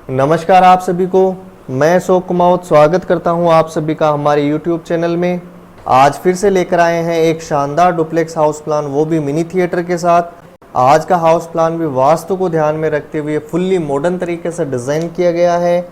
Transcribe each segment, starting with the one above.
नमस्कार आप सभी को। मैं अशोक कुमावत स्वागत करता हूं आप सभी का हमारे YouTube चैनल में। आज फिर से लेकर आए हैं एक शानदार डुप्लेक्स हाउस प्लान, वो भी मिनी थिएटर के साथ। आज का हाउस प्लान भी वास्तु को ध्यान में रखते हुए फुल्ली मॉडर्न तरीके से डिज़ाइन किया गया है।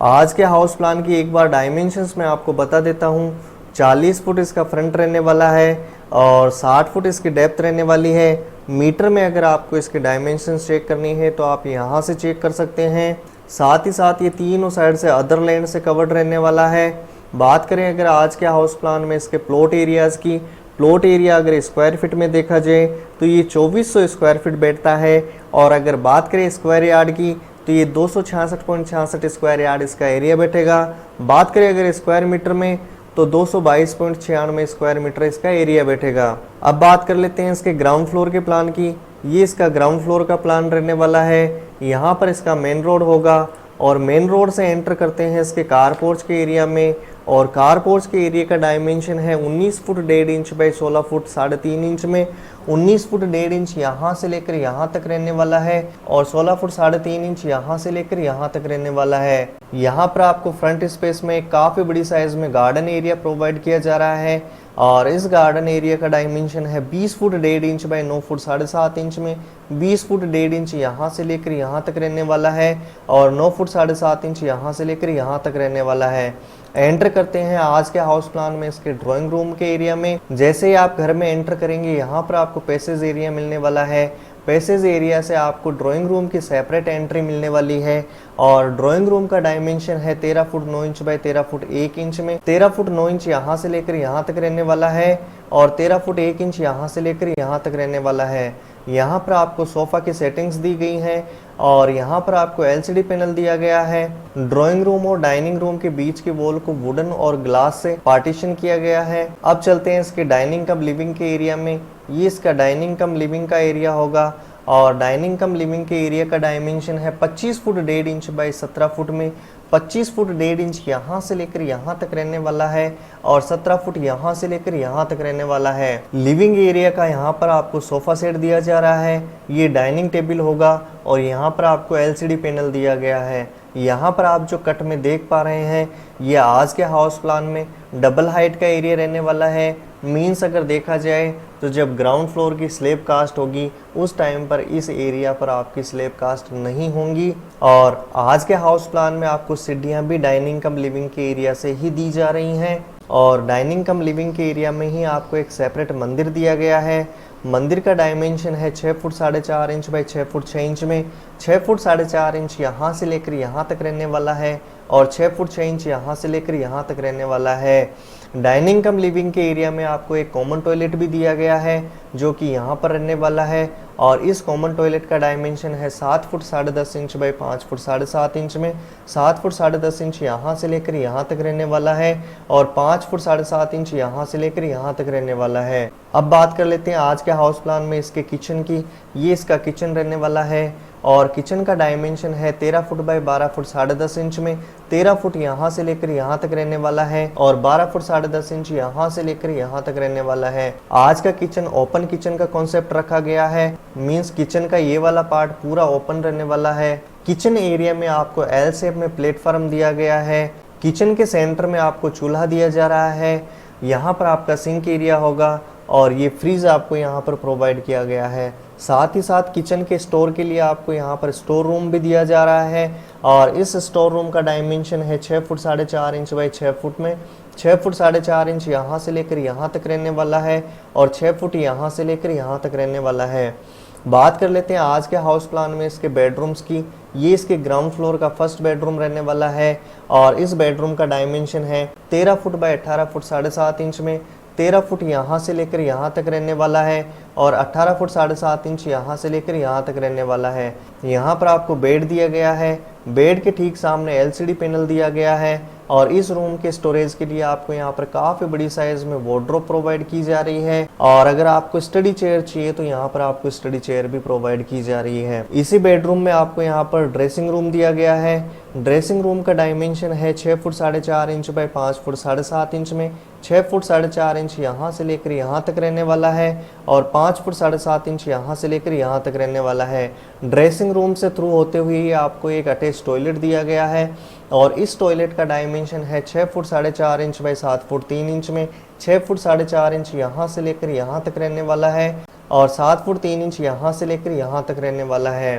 आज के हाउस प्लान की एक बार डायमेंशंस मैं आपको बता देता हूँ। 40 फुट इसका फ्रंट रहने वाला है और 60 फुट इसकी डेप्थ रहने वाली है। मीटर में अगर आपको इसके डायमेंशंस चेक करनी है तो आप यहाँ से चेक कर सकते हैं। साथ ही साथ ये तीनों साइड से अदर लैंड से कवर्ड रहने वाला है। बात करें अगर आज के हाउस प्लान में इसके प्लॉट एरियाज़ की, प्लॉट एरिया अगर स्क्वायर फीट में देखा जाए तो ये 2400 स्क्वायर फीट बैठता है। और अगर बात करें स्क्वायर यार्ड की तो ये 266.66 स्क्वायर यार्ड इसका एरिया बैठेगा। बात करें अगर स्क्वायर मीटर में तो 222.96 स्क्वायर मीटर इसका एरिया बैठेगा। अब बात कर लेते हैं इसके ग्राउंड फ्लोर के प्लान की। ये इसका ग्राउंड फ्लोर का प्लान रहने वाला है। यहाँ पर इसका मेन रोड होगा और मेन रोड से एंटर करते हैं इसके कार पोर्च के एरिया में। और कार पोर्च के एरिया का डायमेंशन है 19 foot 1.5 inch by 16 foot 3.5 inch में। 19 फुट 1.5 इंच यहाँ से लेकर यहाँ तक रहने वाला है और 16 फुट 3.5 इंच यहाँ से लेकर यहाँ तक रहने वाला है। यहाँ पर आपको फ्रंट स्पेस में काफ़ी बड़ी साइज में गार्डन एरिया प्रोवाइड किया जा रहा है और इस गार्डन एरिया का डायमेंशन है 20 foot 1.5 inch by 9 foot 7.5 inch में। 20 फुट 1.5 इंच यहाँ से लेकर यहाँ तक रहने वाला है और 9 फुट 7.5 इंच यहाँ से लेकर यहाँ तक रहने वाला है। एंटर करते हैं आज के हाउस प्लान में इसके ड्राइंग रूम के एरिया में। जैसे ही आप घर में एंटर करेंगे यहाँ पर आपको पैसेज एरिया मिलने वाला है। पैसेज एरिया से आपको ड्राइंग रूम की सेपरेट एंट्री मिलने वाली है और ड्राइंग रूम का डायमेंशन है 13 foot 9 inch by 13 foot 1 inch में। 13 फुट 9 इंच यहाँ से लेकर यहाँ तक रहने वाला है और 13 फुट 1 इंच यहाँ से लेकर यहाँ तक रहने वाला है। यहाँ पर आपको सोफ़ा की सेटिंग्स दी गई हैं और यहाँ पर आपको LCD पैनल दिया गया है। ड्राइंग रूम और डाइनिंग रूम के बीच के वॉल को वुडन और ग्लास से पार्टीशन किया गया है। अब चलते हैं इसके डाइनिंग कम लिविंग के एरिया में। ये इसका डाइनिंग कम लिविंग का एरिया होगा और डाइनिंग कम लिविंग के एरिया का डायमेंशन है 25 फुट 1.5 इंच बाई 17 फुट में। 25 फुट 1.5 इंच यहाँ से लेकर यहाँ तक रहने वाला है और 17 फुट यहाँ से लेकर यहाँ तक रहने वाला है। लिविंग एरिया का यहाँ पर आपको सोफ़ा सेट दिया जा रहा है। ये डाइनिंग टेबल होगा और यहाँ पर आपको LCD पैनल दिया गया है। यहाँ पर आप जो कट में देख पा रहे हैं ये आज के हाउस प्लान में डबल हाइट का एरिया रहने वाला है। मीन्स अगर देखा जाए तो जब ग्राउंड फ्लोर की स्लैब कास्ट होगी उस टाइम पर इस एरिया पर आपकी स्लैब कास्ट नहीं होंगी। और आज के हाउस प्लान में आपको सीढ़ियाँ भी डाइनिंग कम लिविंग के एरिया से ही दी जा रही हैं और डाइनिंग कम लिविंग के एरिया में ही आपको एक सेपरेट मंदिर दिया गया है। मंदिर का डायमेंशन है 6 foot 4.5 inch by 6 foot 6 inch में। 6 फुट 4.5 इंच यहाँ से लेकर यहाँ तक रहने वाला है और 6 फुट 6 इंच यहाँ से लेकर यहाँ तक रहने वाला है। डाइनिंग कम लिविंग के एरिया में आपको एक कॉमन टॉयलेट भी दिया गया है जो कि यहाँ पर रहने वाला है और इस कॉमन टॉयलेट का डायमेंशन है 7 foot 10.5 inch by 5 foot 7.5 inch में। 7 फुट 10.5 इंच यहाँ से लेकर यहाँ तक रहने वाला है और 5 फुट 7.5 इंच यहाँ से लेकर यहाँ तक रहने वाला है। अब बात कर लेते हैं आज के हाउस प्लान में इसके किचन की। ये इसका किचन रहने वाला है और किचन का डायमेंशन है 13 फुट बाई 12 फुट 10.5 इंच में। 13 फुट यहाँ से लेकर यहाँ तक रहने वाला है और 12 फुट 10.5 इंच यहाँ से लेकर यहाँ तक रहने वाला है। आज का किचन ओपन किचन का कॉन्सेप्ट रखा गया है। मीन्स किचन का ये वाला पार्ट पूरा ओपन रहने वाला है। किचन एरिया में आपको L शेप में प्लेटफॉर्म दिया गया है। किचन के सेंटर में आपको चूल्हा दिया जा रहा है। यहाँ पर आपका सिंक एरिया होगा और ये फ्रीज आपको यहाँ पर प्रोवाइड किया गया है। साथ ही साथ किचन के स्टोर के लिए आपको यहाँ पर स्टोर रूम भी दिया जा रहा है और इस स्टोर रूम का डायमेंशन है 6 फुट 4.5 इंच बाई 6 फुट में। 6 फुट 4.5 इंच यहाँ से लेकर यहाँ तक रहने वाला है और 6 फुट यहाँ से लेकर यहाँ तक रहने वाला है। बात कर लेते हैं आज के हाउस प्लान में इसके बेडरूम्स की। ये इसके ग्राउंड फ्लोर का फर्स्ट बेडरूम रहने वाला है और इस बेडरूम का डायमेंशन है 13 फुट बाई 18 फुट 7.5 इंच में। 13 फुट यहाँ से लेकर यहाँ तक रहने वाला है और 18 फुट 7.5 इंच यहाँ से लेकर यहाँ तक रहने वाला है। यहाँ पर आपको बेड दिया गया है। बेड के ठीक सामने LCD पैनल दिया गया है और इस रूम के स्टोरेज के लिए आपको यहाँ पर काफ़ी बड़ी साइज में वार्डरोब प्रोवाइड की जा रही है और अगर आपको स्टडी चेयर चाहिए तो यहाँ पर आपको स्टडी चेयर भी प्रोवाइड की जा रही है। इसी बेडरूम में आपको यहाँ पर ड्रेसिंग रूम दिया गया है ड्रेसिंग रूम का डायमेंशन है 6 foot 4.5 inch by 5 foot 7.5 inch में। 6 फुट 4.5 इंच यहाँ से लेकर यहाँ तक रहने वाला है और 5 फुट 7.5 इंच यहाँ से लेकर यहाँ तक रहने वाला है। ड्रेसिंग रूम से थ्रू होते हुए ही आपको एक अटैच टॉयलेट दिया गया है और इस टॉयलेट का डायमेंशन है 6 foot 4.5 inch by 7 foot 3 inch में। 6 फुट 4.5 इंच यहाँ से लेकर यहाँ तक रहने वाला है और 7 फुट 3 इंच यहाँ से लेकर यहाँ तक रहने वाला है।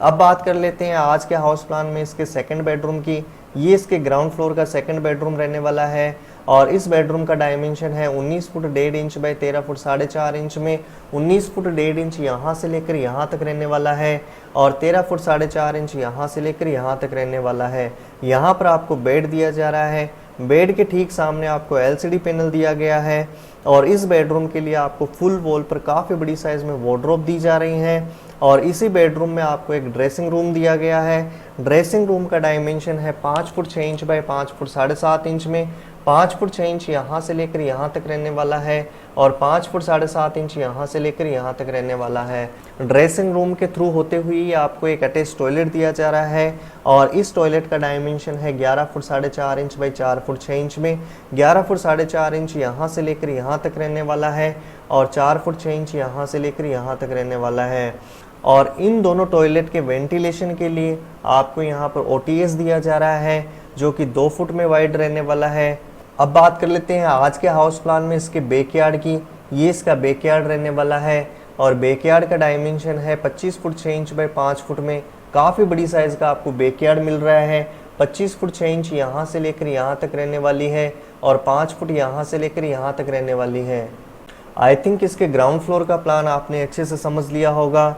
अब बात कर लेते हैं आज के हाउस प्लान में इसके सेकंड बेडरूम की। ये इसके ग्राउंड फ्लोर का सेकंड बेडरूम रहने वाला है और इस बेडरूम का डायमेंशन है 19 foot 1.5 inch by 13 foot 4.5 inch में। 19 फुट 1.5 इंच यहाँ से लेकर यहाँ तक रहने वाला है और 13 फुट 4.5 इंच यहाँ से लेकर यहाँ तक रहने वाला है। यहाँ पर आपको बेड दिया जा रहा है। बेड के ठीक सामने आपको LCD पैनल दिया गया है और इस बेडरूम के लिए आपको फुल वॉल पर काफ़ी बड़ी साइज़ में वार्डरोब दी जा रही हैं और इसी बेडरूम में आपको एक ड्रेसिंग रूम दिया गया है। ड्रेसिंग रूम का डायमेंशन है 5 foot 6 inch by 5 foot 7.5 inch में। 5 फुट 6 इंच यहाँ से लेकर यहाँ तक रहने वाला है और 5 फुट 7.5 इंच यहाँ से लेकर यहाँ तक रहने वाला है। ड्रेसिंग रूम के थ्रू होते हुए आपको एक अटैच टॉयलेट दिया जा रहा है और इस टॉयलेट का डायमेंशन है 11 foot 4.5 inch by 4 foot 6 inch में। 11 फुट 4.5 इंच यहाँ से लेकर यहाँ तक रहने वाला है और 4 फुट 6 इंच यहाँ से लेकर यहाँ तक रहने वाला है। और इन दोनों टॉयलेट के वेंटिलेशन के लिए आपको यहाँ पर OTS दिया जा रहा है जो कि 2 फुट में वाइड रहने वाला है। अब बात कर लेते हैं आज के हाउस प्लान में इसके बैकयार्ड की। ये इसका बैकयार्ड रहने वाला है और बैकयार्ड का डायमेंशन है 25 फुट 6 इंच बाय 5 फुट में। काफ़ी बड़ी साइज़ का आपको बैकयार्ड मिल रहा है। 25 फुट 6 इंच यहाँ से लेकर यहाँ तक रहने वाली है और 5 फुट यहाँ से लेकर यहाँ तक रहने वाली है। आई थिंक इसके ग्राउंड फ्लोर का प्लान आपने अच्छे से समझ लिया होगा।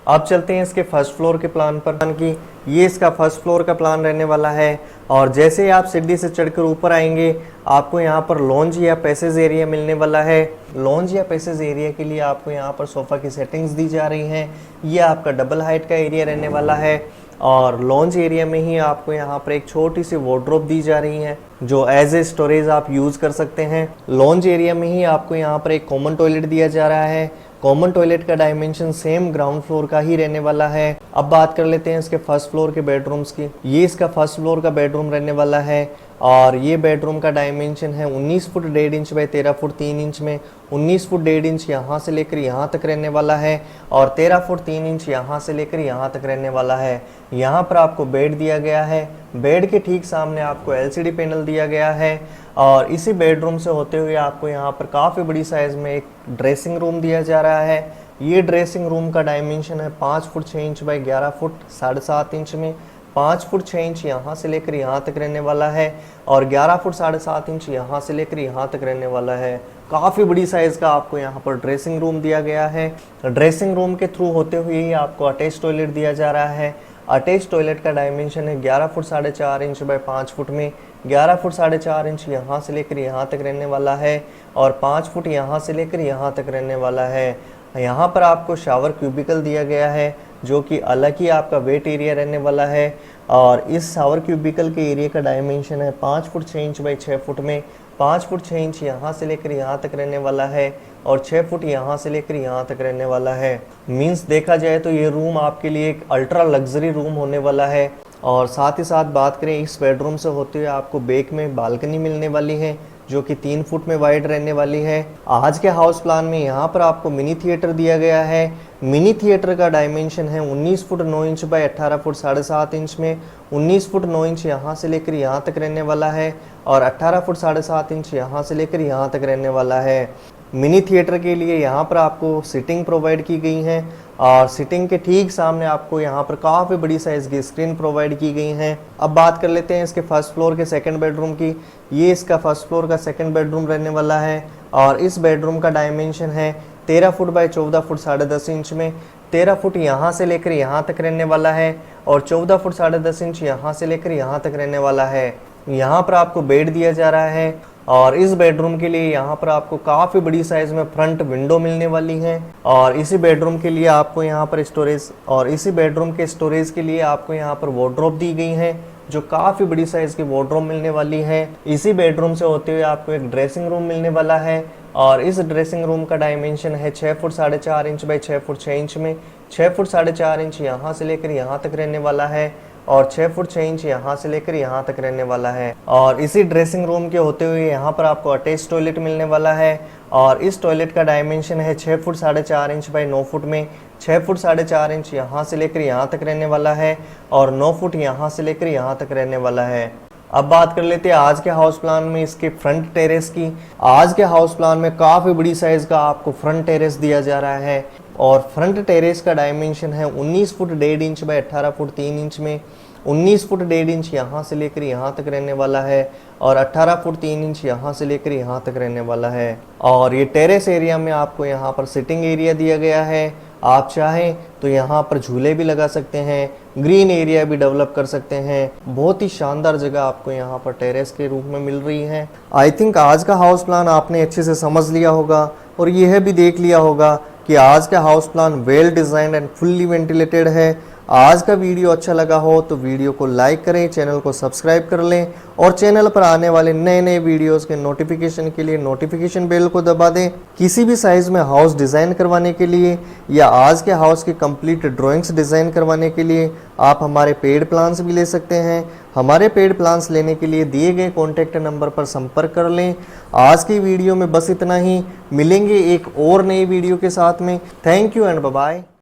अब चलते हैं इसके फर्स्ट फ्लोर के प्लान पर कि ये इसका फर्स्ट फ्लोर का प्लान रहने वाला है और जैसे ही आप सीढ़ी से चढ़कर ऊपर आएंगे आपको यहाँ पर लॉन्ज या पैसेज एरिया मिलने वाला है। लॉन्ज या पैसेज एरिया के लिए आपको यहाँ पर सोफ़ा की सेटिंग्स दी जा रही हैं। ये आपका डबल हाइट का एरिया रहने वाला है और लॉन्ज एरिया में ही आपको यहाँ पर एक छोटी सी वार्डरोब दी जा रही है जो एज ए स्टोरेज आप यूज़ कर सकते हैं। लॉन्ज एरिया में ही आपको यहाँ पर एक कॉमन टॉयलेट दिया जा रहा है। कॉमन टॉयलेट का डायमेंशन सेम ग्राउंड फ्लोर का ही रहने वाला है। अब बात कर लेते हैं इसके फर्स्ट फ्लोर के बेडरूम्स की। ये इसका फर्स्ट फ्लोर का बेडरूम रहने वाला है और ये बेडरूम का डायमेंशन है 19 foot 1.5 inch by 13 foot 3 inch में। 19 फुट 1.5 इंच यहाँ से लेकर यहाँ तक रहने वाला है और 13 फुट 3 इंच यहाँ से लेकर यहाँ तक रहने वाला है। यहाँ पर आपको बेड दिया गया है। बेड के ठीक सामने आपको LCD पैनल दिया गया है और इसी बेडरूम से होते हुए आपको यहाँ पर काफ़ी बड़ी साइज़ में एक ड्रेसिंग रूम दिया जा रहा है। ये ड्रेसिंग रूम का डायमेंशन है 5 foot 6 inch by 11 foot 7.5 inch में। 5 फुट 6 इंच यहाँ से लेकर यहाँ तक रहने वाला है और 11 फुट 7.5 इंच यहाँ से लेकर यहाँ तक रहने वाला है। काफ़ी बड़ी साइज़ का आपको यहाँ पर ड्रेसिंग रूम दिया गया है। ड्रेसिंग रूम के थ्रू होते हुए ही आपको अटैच टॉयलेट दिया जा रहा है। अटैच टॉयलेट का डायमेंशन है 11 फुट 4.5 इंच बाय 5 फुट में। 11 फुट 4.5 इंच यहाँ से लेकर यहाँ तक रहने वाला है और 5 फुट यहाँ से लेकर यहाँ तक रहने वाला है। यहाँ पर आपको शावर क्यूबिकल दिया गया है जो कि अलग ही आपका वेट एरिया रहने वाला है और इस शावर क्यूबिकल के एरिया का डायमेंशन है 5 फुट 6 इंच बाय 6 फुट में। 5 फुट 6 इंच यहाँ से लेकर यहाँ तक रहने वाला है और 6 फुट यहाँ से लेकर यहाँ तक रहने वाला है। मीन्स देखा जाए तो ये रूम आपके लिए एक अल्ट्रा लग्जरी रूम होने वाला है। और साथ ही साथ बात करें इस बेडरूम से होते हुए आपको बैक में बालकनी मिलने वाली है जो कि 3 फुट में वाइड रहने वाली है। आज के हाउस प्लान में यहाँ पर आपको मिनी थिएटर दिया गया है। मिनी थिएटर का डायमेंशन है 19 foot 9 inch by 18 foot 7.5 inch में। 19 फुट 9 इंच यहाँ से लेकर यहाँ तक रहने वाला है और 18 फुट 7.5 इंच यहाँ से लेकर यहाँ तक रहने वाला है। मिनी थिएटर के लिए यहाँ पर आपको सीटिंग प्रोवाइड की गई है और सीटिंग के ठीक सामने आपको यहाँ पर काफ़ी बड़ी साइज़ की स्क्रीन प्रोवाइड की गई हैं। अब बात कर लेते हैं इसके फर्स्ट फ्लोर के सेकंड बेडरूम की। ये इसका फर्स्ट फ्लोर का सेकंड बेडरूम रहने वाला है और इस बेडरूम का डायमेंशन है 13 फुट बाय 14 फुट 10.5 इंच में। 13 फुट यहाँ से लेकर यहाँ तक रहने वाला है और 14 फुट 10.5 इंच यहाँ से लेकर यहाँ तक रहने वाला है। यहाँ पर आपको बेड दिया जा रहा है और इस बेडरूम के लिए यहाँ पर आपको काफ़ी बड़ी साइज़ में फ्रंट विंडो मिलने वाली है और इसी बेडरूम के लिए आपको यहाँ पर स्टोरेज और इसी बेडरूम के स्टोरेज के लिए आपको यहाँ पर वार्डरोब दी गई है जो काफ़ी बड़ी साइज़ की वार्डरोब मिलने वाली है। इसी बेडरूम से होते हुए आपको एक ड्रेसिंग रूम मिलने वाला है और इस ड्रेसिंग रूम का डायमेंशन है 6 foot 4.5 inch by 6 foot 6 inch में। 6 फुट 4.5 इंच यहाँ से लेकर यहाँ तक रहने वाला है और 6 फुट 6 इंच यहाँ से लेकर यहाँ तक रहने वाला है। और इसी ड्रेसिंग रूम के होते हुए यहाँ पर आपको अटैच टॉयलेट मिलने वाला है और इस टॉयलेट का डायमेंशन है 6 फुट 4.5 इंच बाई 9 फुट में। 6 फुट 4.5 इंच यहाँ से लेकर यहाँ तक रहने वाला है और 9 फुट यहाँ से लेकर यहाँ तक रहने वाला है। अब बात कर लेते हैं आज के हाउस प्लान में इसके फ्रंट टेरेस की। आज के हाउस प्लान में काफ़ी बड़ी साइज का आपको फ्रंट टेरेस दिया जा रहा है और फ्रंट टेरेस का डायमेंशन है 19 foot 1.5 inch by 18 foot 3 inch में। 19 फुट 1.5 इंच यहाँ से लेकर यहाँ तक रहने वाला है और 18 फुट 3 इंच यहाँ से लेकर यहाँ तक रहने वाला है। और ये टेरेस एरिया में आपको यहाँ पर सिटिंग एरिया दिया गया है। आप चाहें तो यहाँ पर झूले भी लगा सकते हैं, ग्रीन एरिया भी डेवलप कर सकते हैं। बहुत ही शानदार जगह आपको यहाँ पर टेरेस के रूप में मिल रही है। आई थिंक आज का हाउस प्लान आपने अच्छे से समझ लिया होगा और यह भी देख लिया होगा कि आज का house plan well designed and fully ventilated है। आज का वीडियो अच्छा लगा हो तो वीडियो को लाइक करें, चैनल को सब्सक्राइब कर लें और चैनल पर आने वाले नए नए वीडियोस के नोटिफिकेशन के लिए नोटिफिकेशन बेल को दबा दें। किसी भी साइज में हाउस डिज़ाइन करवाने के लिए या आज के हाउस की कंप्लीट ड्राइंग्स डिज़ाइन करवाने के लिए आप हमारे पेड प्लान्स भी ले सकते हैं। हमारे पेड प्लान्स लेने के लिए दिए गए कॉन्टैक्ट नंबर पर संपर्क कर लें। आज की वीडियो में बस इतना ही। मिलेंगे एक और नई वीडियो के साथ में। Thank you and bye bye.